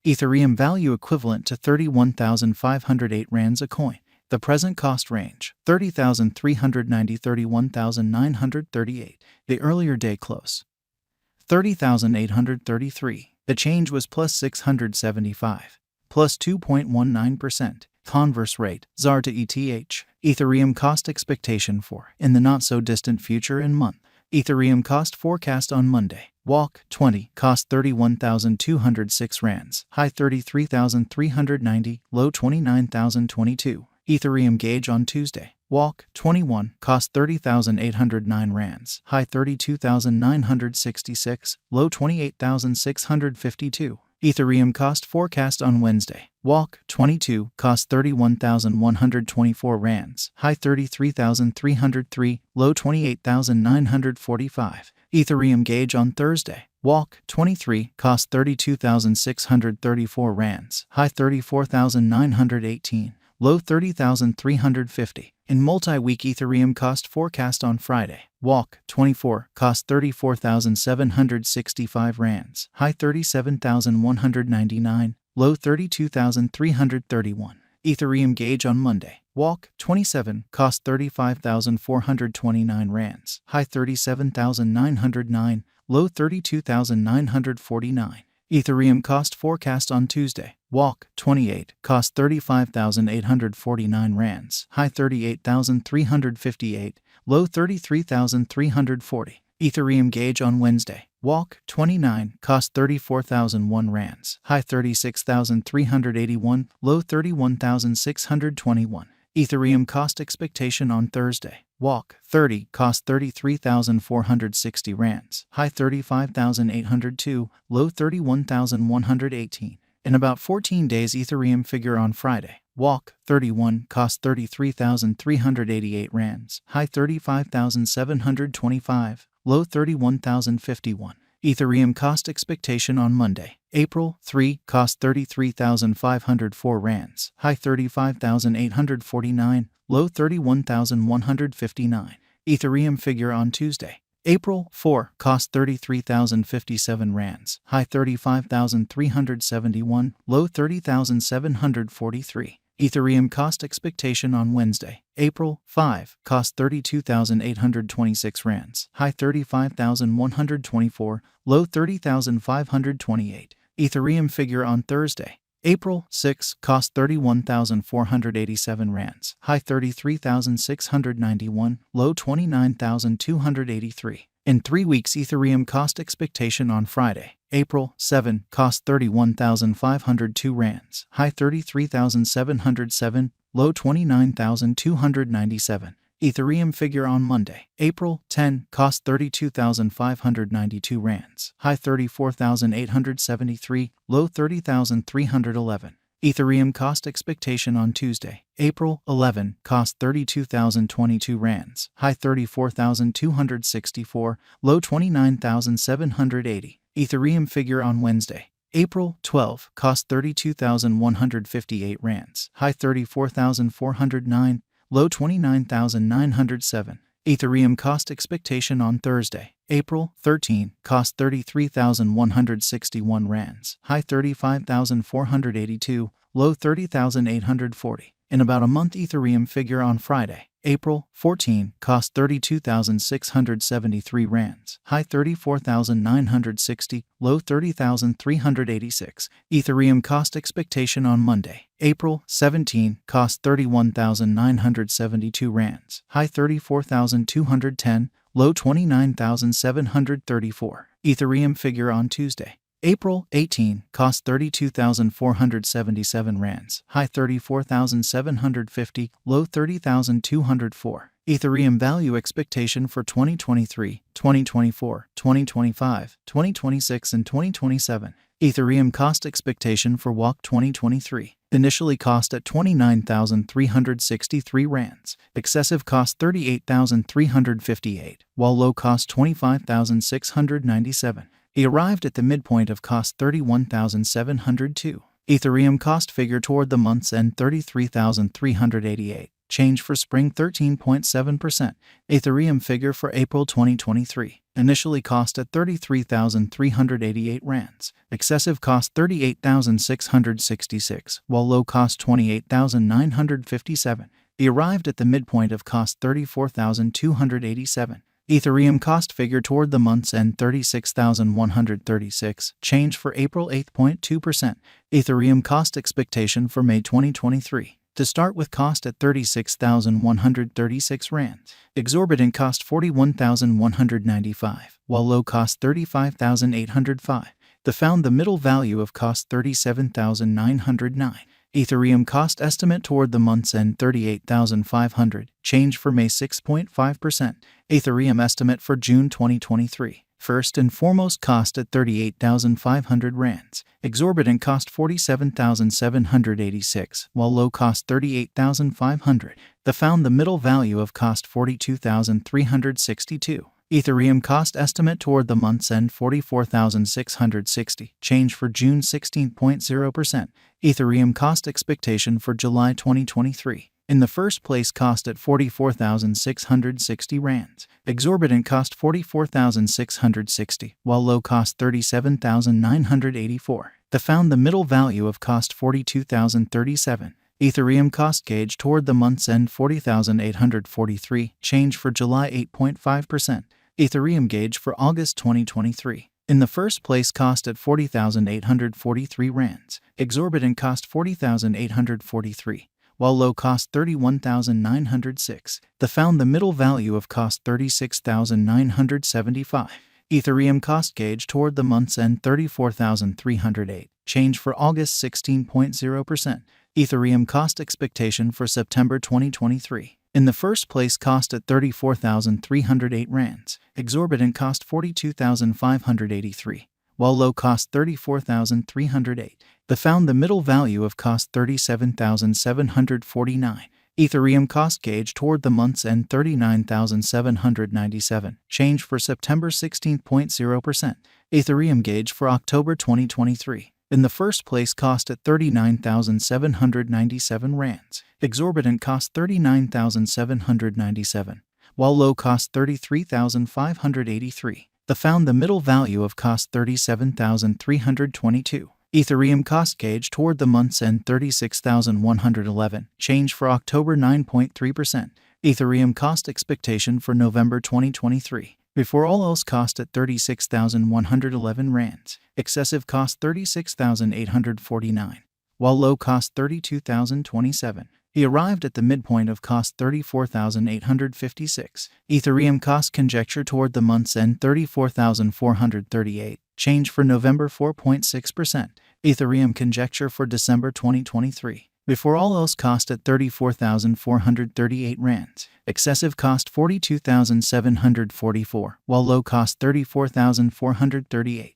Ethereum value equivalent to 31,508 rands a coin. The present cost range, 30,390 to 31,938. The earlier day close, 30,833. The change was plus 675, plus 2.19%. Converse rate, ZAR to ETH. Ethereum cost expectation for, in the not-so-distant future and month. Ethereum cost forecast on Monday. Walk, 20, cost 31,206 rands, high 33,390, low 29,022. Ethereum gauge on Tuesday. Walk, 21, cost 30,809 rands, high 32,966, low 28,652. Ethereum cost forecast on Wednesday. Walk, 22, cost 31,124 rands, high 33,303, low 28,945. Ethereum gauge on Thursday. Walk, 23, cost 32,634 rands, high 34,918, low 30,350. In multi-week Ethereum cost forecast on Friday. Walk, 24, cost 34,765 rands, high 37,199, low 32,331. Ethereum gauge on Monday. Walk, 27, cost 35,429 rands, high 37,909, low 32,949. Ethereum cost forecast on Tuesday. Walk, 28, cost 35,849 rands, high 38,358, low 33,340. Ethereum gauge on Wednesday. Walk, 29, cost 34,001 rands, high 36,381, low 31,621. Ethereum cost expectation on Thursday. Walk, 30, cost 33,460 rands, high 35,802, low 31,118. In about 14 days Ethereum figure on Friday. Walk, 31, cost 33,388 rands, high 35,725, low 31,051. Ethereum cost expectation on Monday. April 3, cost 33,504 rands, high 35,849, low 31,159. Ethereum figure on Tuesday. April 4, cost 33,057 rands, high 35,371, low 30,743. Ethereum cost expectation on Wednesday. April 5, cost 32,826 rands, high 35,124, low 30,528. Ethereum figure on Thursday. April 6, cost 31,487 rands, high 33,691, low 29,283. In 3 weeks Ethereum cost expectation on Friday. April 7, cost 31,502 rands, high 33,707, low 29,297. Ethereum figure on Monday. April 10, cost 32,592 rands, high 34,873, low 30,311. Ethereum cost expectation on Tuesday. April 11, cost 32,022 rands, high 34,264, low 29,780. Ethereum figure on Wednesday. April 12, cost 32,158 rands, high 34,409, low 29,907. Ethereum cost expectation on Thursday. April 13, cost 33,161 rands, high 35,482, low 30,840. In about a month Ethereum figure on Friday. April 14, cost 32,673 rands, high 34,960, low 30,386. Ethereum cost expectation on Monday. April 17, cost 31,972 rands, high 34,210, low 29,734. Ethereum figure on Tuesday. April 18, cost 32,477 rands, high 34,750, low 30,204. Ethereum value expectation for 2023, 2024, 2025, 2026, and 2027. Ethereum cost expectation for Walk 2023. Initially cost at 29,363 rands. Excessive cost 38,358, while low cost 25,697. He arrived at the midpoint of cost 31,702. Ethereum cost figure toward the month's end 33,388. change for spring 13.7%. Ethereum figure for April 2023. Initially cost at 33,388 rands. Excessive cost 38,666, while low cost 28,957. He arrived at the midpoint of cost 34,287. Ethereum cost figure toward the month's end 36,136, change for April 8.2%. Ethereum cost expectation for May 2023. To start with cost at 36,136 rands. Exorbitant cost 41,195, while low cost 35,805. Found the middle value of cost 37,909. Ethereum cost estimate toward the month's end 38,500, change for May 6.5%. Ethereum estimate for June 2023. First and foremost cost at 38,500 rands. Exorbitant cost 47,786, while low cost 38,500. Found the middle value of cost 42,362. Ethereum cost estimate toward the month's end 44,660, change for June 16.0%. Ethereum cost expectation for July 2023. In the first place cost at 44,660 rands. Exorbitant cost 44,660, while low cost 37,984. Found the middle value of cost 42,037. Ethereum cost gauge toward the month's end 40,843, change for July 8.5%. Ethereum gauge for August 2023. In the first place cost at 40,843 rands. Exorbitant cost 40,843, while low cost 31,906. Found the middle value of cost 36,975. Ethereum cost gauge toward the month's end 34,308, change for August 16.0%. Ethereum cost expectation for September 2023. In the first place cost at 34,308 rands. Exorbitant cost 42,583, while low cost 34,308. Found the middle value of cost 37,749. Ethereum cost gauge toward the month's end 39,797, change for September 16.0%. Ethereum gauge for October 2023. In the first place cost at 39,797 rands. Exorbitant cost 39,797, while low cost 33,583. Found the middle value of cost 37,322. Ethereum cost gauge toward the month's end 36,111, change for October 9.3%. Ethereum cost expectation for November 2023. Before all else cost at 36,111 rands. Excessive cost 36,849, while low cost 32,027. He arrived at the midpoint of cost 34,856. Ethereum cost conjecture toward the month's end 34,438, change for November 4.6%. Ethereum conjecture for December 2023. Before all else cost at 34,438 rands. Excessive cost 42,744, while low cost 34,438.